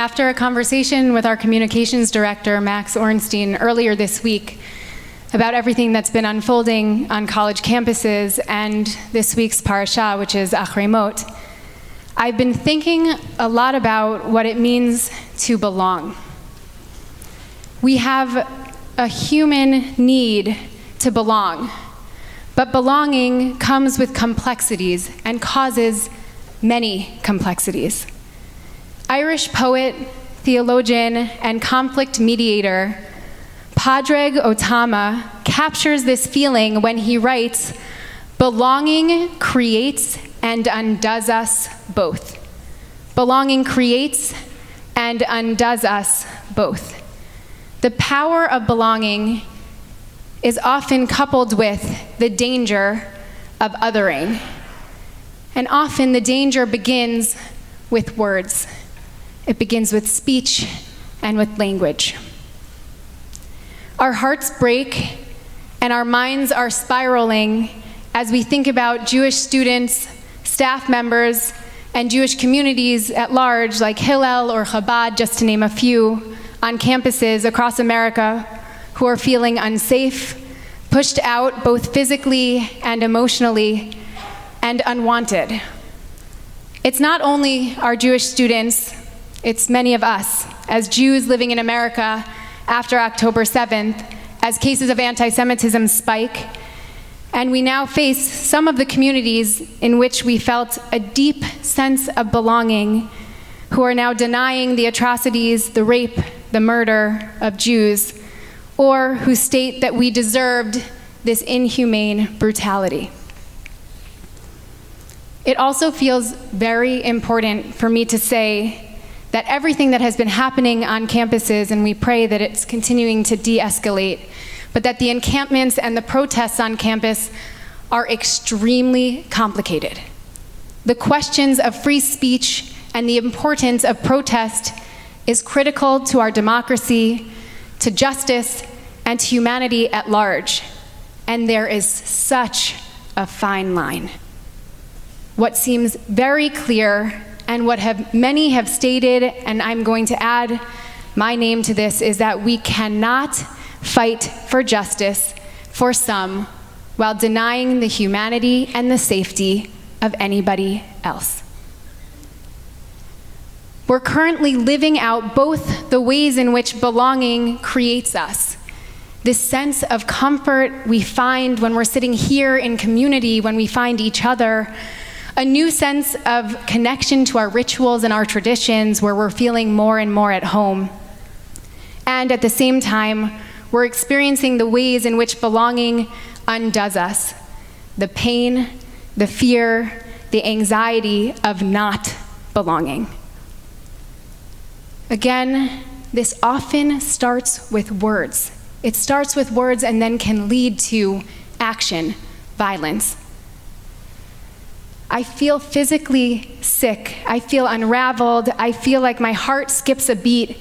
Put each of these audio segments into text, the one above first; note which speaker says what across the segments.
Speaker 1: After a conversation with our communications director, Max Ornstein, earlier this week about everything that's been unfolding on college campuses and this week's Parashat, which is Aharei, I've been thinking a lot about what it means to belong. We have a human need to belong, but belonging comes with complexities and causes many complexities. Irish poet, theologian, and conflict mediator Pádraig Ó Tuama captures this feeling when he writes, "Belonging creates and undoes us both." Belonging creates and undoes us both. The power of belonging is often coupled with the danger of othering. And often the danger begins with words. It begins with speech and with language. Our hearts break and our minds are spiraling as we think about Jewish students, staff members, and Jewish communities at large, like Hillel or Chabad, just to name a few, on campuses across America, who are feeling unsafe, pushed out both physically and emotionally, and unwanted. It's not only our Jewish students, it's many of us, as Jews living in America after October 7th, as cases of anti-Semitism spike, and we now face some of the communities in which we felt a deep sense of belonging, who are now denying the atrocities, the rape, the murder of Jews, or who state that we deserved this inhumane brutality. It also feels very important for me to say that everything that has been happening on campuses, and we pray that it's continuing to de-escalate, but that the encampments and the protests on campus are extremely complicated. The questions of free speech and the importance of protest is critical to our democracy, to justice, and to humanity at large. And there is such a fine line. What seems very clear, and what many have stated, and I'm going to add my name to this, is that we cannot fight for justice for some while denying the humanity and the safety of anybody else. We're currently living out both the ways in which belonging creates us. This sense of comfort we find when we're sitting here in community, when we find each other, a new sense of connection to our rituals and our traditions where we're feeling more and more at home. And at the same time, we're experiencing the ways in which belonging undoes us. The pain, the fear, the anxiety of not belonging. Again, this often starts with words. It starts with words and then can lead to action, violence. I feel physically sick. I feel unraveled. I feel like my heart skips a beat,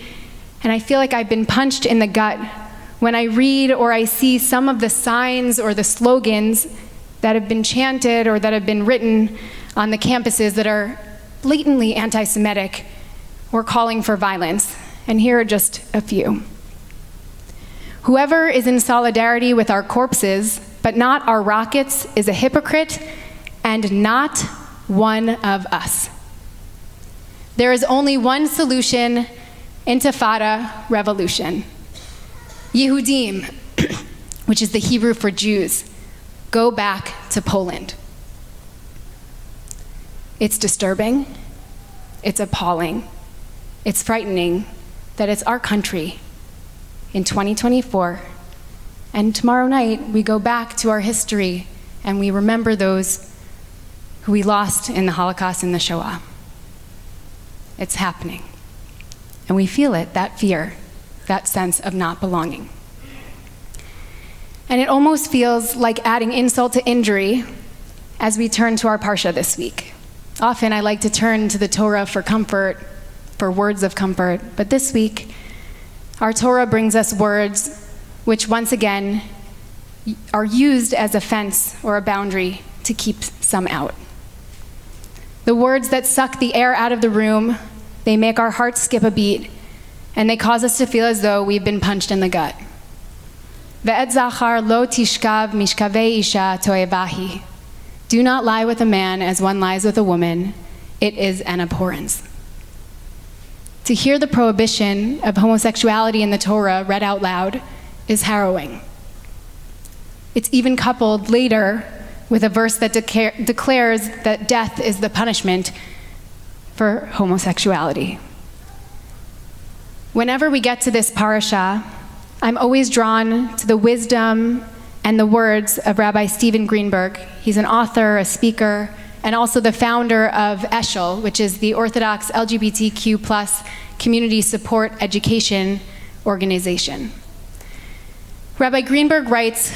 Speaker 1: and I feel like I've been punched in the gut when I read or I see some of the signs or the slogans that have been chanted or that have been written on the campuses that are blatantly anti-Semitic or calling for violence. And here are just a few. Whoever is in solidarity with our corpses, but not our rockets, is a hypocrite and not one of us. There is only one solution: Intifada, revolution. Yehudim, which is the Hebrew for Jews, go back to Poland. It's disturbing, it's appalling, it's frightening that it's our country in 2024, and tomorrow night we go back to our history and we remember those who we lost in the Holocaust and the Shoah. It's happening. And we feel it, that fear, that sense of not belonging. And it almost feels like adding insult to injury as we turn to our Parsha this week. Often I like to turn to the Torah for comfort, for words of comfort, but this week, our Torah brings us words which once again are used as a fence or a boundary to keep some out. The words that suck the air out of the room, They make our hearts skip a beat, and they cause us to feel as though we've been punched in the gut. Ve'et zachar lo tishkav mishkavei isha toevahi. Do not lie with a man as one lies with a woman. It is an abhorrence. To hear the prohibition of homosexuality in the Torah read out loud is harrowing. It's even coupled later with a verse that declares that death is the punishment for homosexuality. Whenever we get to this parasha, I'm always drawn to the wisdom and the words of Rabbi Stephen Greenberg. He's an author, a speaker, and also the founder of Eshel, which is the Orthodox LGBTQ+ community support education organization. Rabbi Greenberg writes,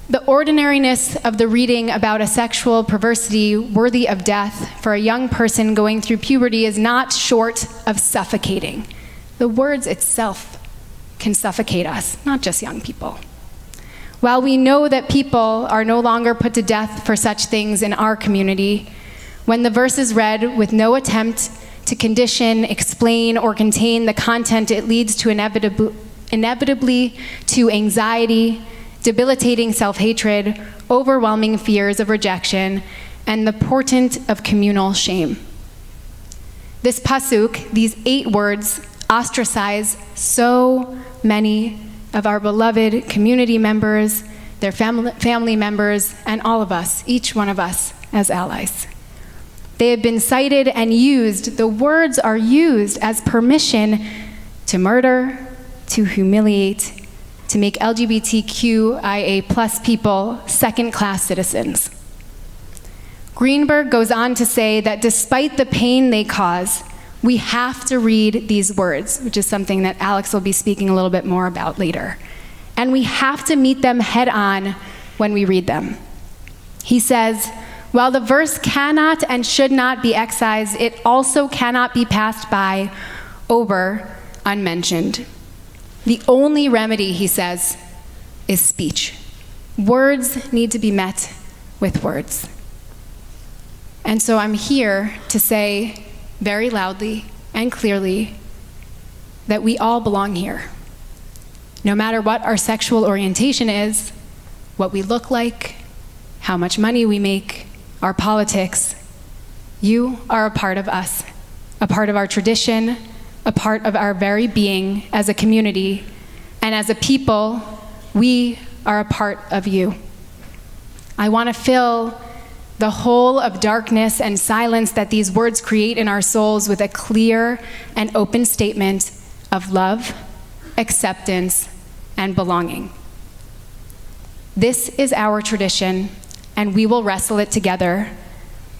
Speaker 1: "The ordinariness of the reading about a sexual perversity worthy of death for a young person going through puberty is not short of suffocating." The words itself can suffocate us, not just young people. While we know that people are no longer put to death for such things in our community, when the verse is read with no attempt to condition, explain, or contain the content, it leads to inevitably to anxiety, debilitating self-hatred, overwhelming fears of rejection, and the portent of communal shame. This pasuk, these 8 words, ostracize so many of our beloved community members, their family members, and all of us, each one of us as allies. They have been cited and used, the words are used as permission to murder, to humiliate, to make LGBTQIA+ people second-class citizens. Greenberg goes on to say that despite the pain they cause, we have to read these words, which is something that Alex will be speaking a little bit more about later. And we have to meet them head on when we read them. He says, while the verse cannot and should not be excised, it also cannot be passed by over unmentioned. The only remedy, he says, is speech. Words need to be met with words. And so I'm here to say very loudly and clearly that we all belong here. No matter what our sexual orientation is, what we look like, how much money we make, our politics, you are a part of us, a part of our tradition, a part of our very being as a community, and as a people, we are a part of you. I want to fill the whole of darkness and silence that these words create in our souls with a clear and open statement of love, acceptance, and belonging. This is our tradition, and we will wrestle it together.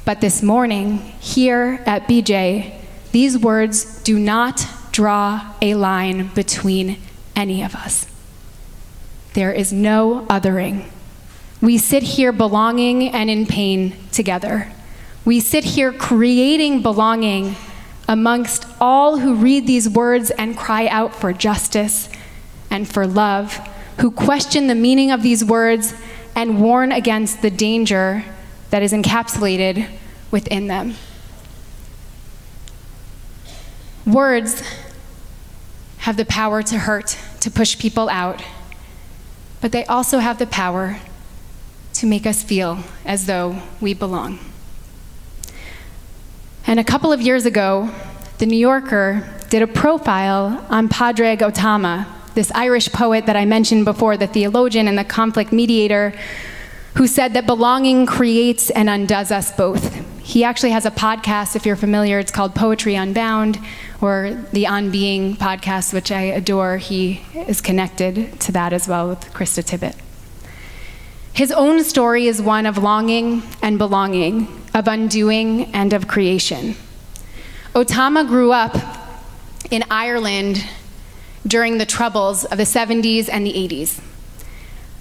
Speaker 1: But this morning, here at BJ, these words do not draw a line between any of us. There is no othering. We sit here belonging and in pain together. We sit here creating belonging amongst all who read these words and cry out for justice and for love, who question the meaning of these words and warn against the danger that is encapsulated within them. Words have the power to hurt, to push people out, but they also have the power to make us feel as though we belong. And a couple of years ago, The New Yorker did a profile on Pádraig Ó Tuama, this Irish poet that I mentioned before, the theologian and the conflict mediator, who said that belonging creates and undoes us both. He actually has a podcast, if you're familiar, it's called Poetry Unbound, or the On Being podcast, which I adore. He is connected to that as well with Krista Tippett. His own story is one of longing and belonging, of undoing and of creation. Ó Tuama grew up in Ireland during the Troubles of the 70s and the 80s.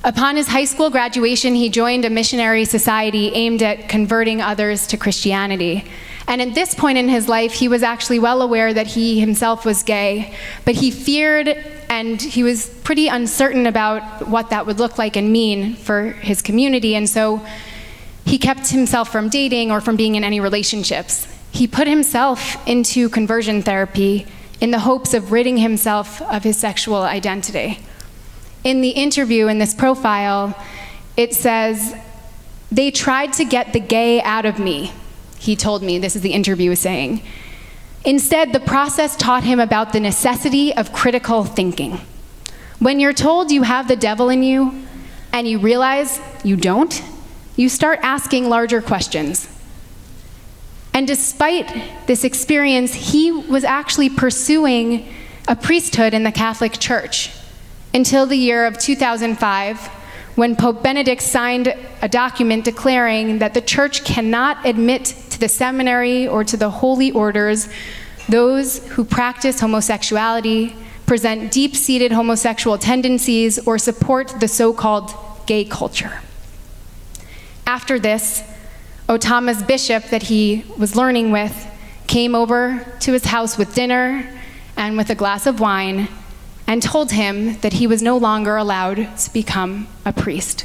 Speaker 1: Upon his high school graduation, he joined a missionary society aimed at converting others to Christianity. And at this point in his life, he was actually well aware that he himself was gay, but he feared and he was pretty uncertain about what that would look like and mean for his community. And so he kept himself from dating or from being in any relationships. He put himself into conversion therapy in the hopes of ridding himself of his sexual identity. In the interview, in this profile, it says, "They tried to get the gay out of me," he told me. This is the interview saying. Instead, the process taught him about the necessity of critical thinking. When you're told you have the devil in you and you realize you don't, you start asking larger questions. And despite this experience, he was actually pursuing a priesthood in the Catholic Church until the year of 2005, when Pope Benedict signed a document declaring that the Church cannot admit to the seminary or to the holy orders those who practice homosexuality, present deep-seated homosexual tendencies, or support the so-called gay culture. After this, Ó Tuama's bishop that he was learning with came over to his house with dinner and with a glass of wine and told him that he was no longer allowed to become a priest.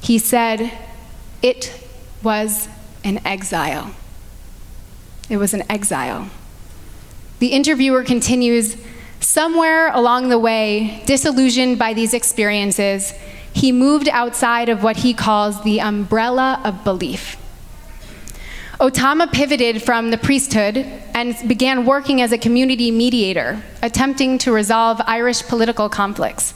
Speaker 1: He said it was an exile. It was an exile. The interviewer continues, "Somewhere along the way, disillusioned by these experiences, he moved outside of what he calls the umbrella of belief. Ó Tuama pivoted from the priesthood and began working as a community mediator, attempting to resolve Irish political conflicts.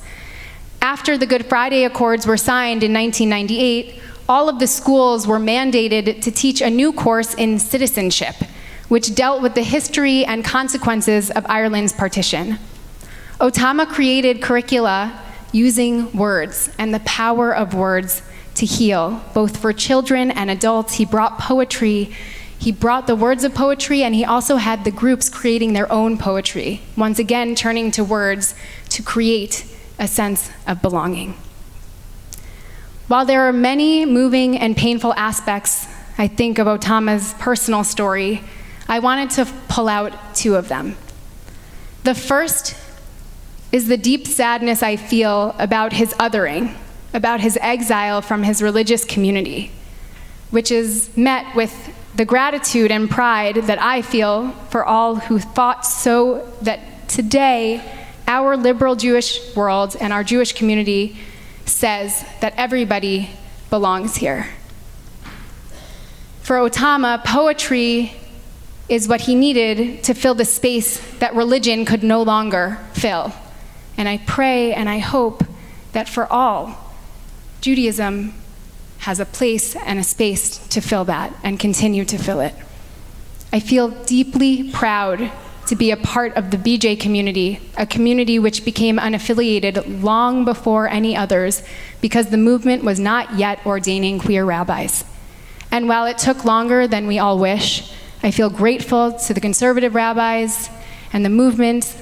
Speaker 1: After the Good Friday Accords were signed in 1998, all of the schools were mandated to teach a new course in citizenship, which dealt with the history and consequences of Ireland's partition. Ó Tuama created curricula using words and the power of words to heal, both for children and adults. He brought poetry, he brought the words of poetry, and he also had the groups creating their own poetry, once again turning to words to create a sense of belonging. While there are many moving and painful aspects, I think, of Ó Tuama's personal story, I wanted to pull out two of them. The first is the deep sadness I feel about his othering, about his exile from his religious community, which is met with the gratitude and pride that I feel for all who fought so that today our liberal Jewish world and our Jewish community says that everybody belongs here. For Ó Tuama, poetry is what he needed to fill the space that religion could no longer fill. And I pray and I hope that for all, Judaism has a place and a space to fill that and continue to fill it. I feel deeply proud to be a part of the BJ community, a community which became unaffiliated long before any others because the movement was not yet ordaining queer rabbis. And while it took longer than we all wish, I feel grateful to the conservative rabbis and the movement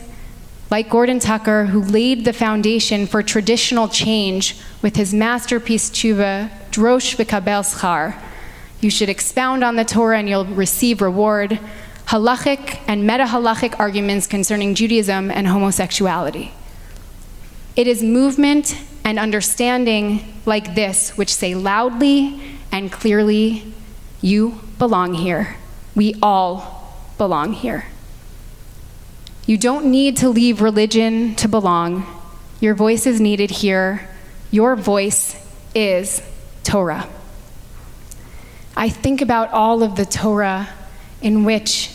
Speaker 1: like Gordon Tucker, who laid the foundation for traditional change with his masterpiece tshuva, Drosh v'kabel schar. You should expound on the Torah and you'll receive reward. Halachic and meta-halachic arguments concerning Judaism and homosexuality. It is movement and understanding like this which say loudly and clearly, you belong here. We all belong here. You don't need to leave religion to belong. Your voice is needed here. Your voice is Torah. I think about all of the Torah in which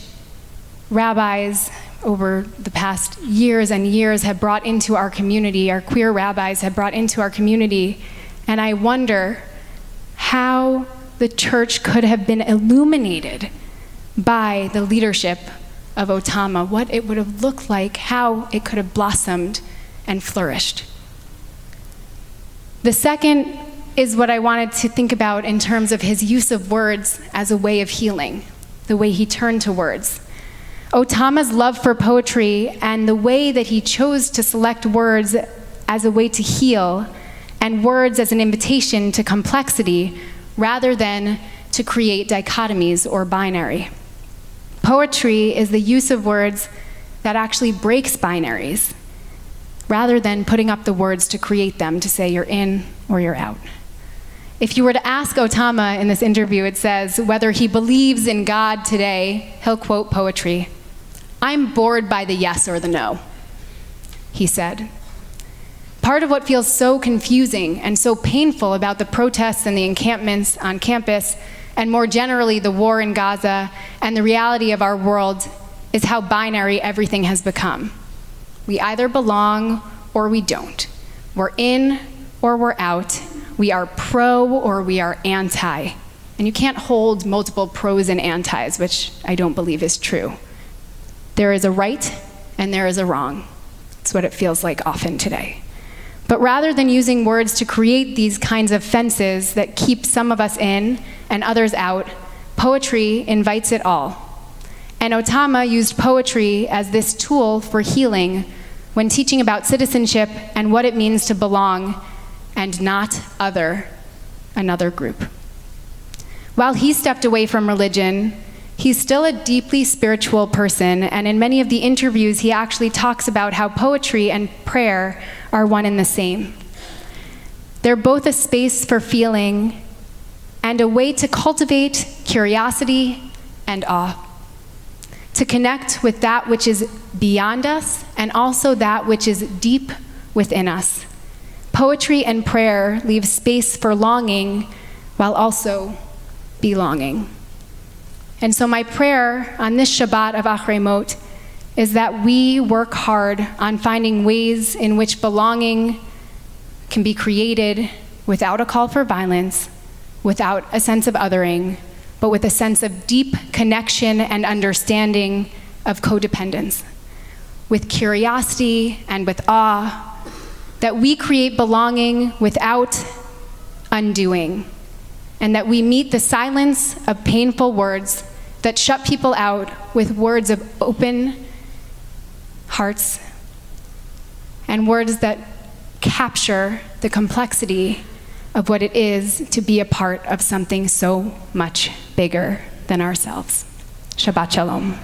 Speaker 1: rabbis over the past years and years have brought into our community, our queer rabbis have brought into our community, and I wonder how the church could have been illuminated by the leadership of Ó Tuama, what it would have looked like, how it could have blossomed and flourished. The second is what I wanted to think about in terms of his use of words as a way of healing, the way he turned to words. Ó Tuama's love for poetry and the way that he chose to select words as a way to heal and words as an invitation to complexity rather than to create dichotomies or binary. Poetry is the use of words that actually breaks binaries rather than putting up the words to create them, to say you're in or you're out. If you were to ask Ó Tuama in this interview, it says, whether he believes in God today, he'll quote poetry. "I'm bored by the yes or the no," he said. Part of what feels so confusing and so painful about the protests and the encampments on campus, and more generally the war in Gaza and the reality of our world, is how binary everything has become. We either belong or we don't. We're in or we're out. We are pro or we are anti. And you can't hold multiple pros and antis, which I don't believe is true. There is a right and there is a wrong. It's what it feels like often today. But rather than using words to create these kinds of fences that keep some of us in and others out, poetry invites it all. And Ó Tuama used poetry as this tool for healing when teaching about citizenship and what it means to belong and not another group. While he stepped away from religion, he's still a deeply spiritual person, and in many of the interviews he actually talks about how poetry and prayer are one and the same. They're both a space for feeling and a way to cultivate curiosity and awe, to connect with that which is beyond us and also that which is deep within us. Poetry and prayer leave space for longing while also belonging. And so my prayer on this Shabbat of Aharei is that we work hard on finding ways in which belonging can be created without a call for violence, without a sense of othering, but with a sense of deep connection and understanding of codependence, with curiosity and with awe, that we create belonging without undoing, and that we meet the silence of painful words that shut people out with words of open hearts and words that capture the complexity of what it is to be a part of something so much bigger than ourselves. Shabbat Shalom.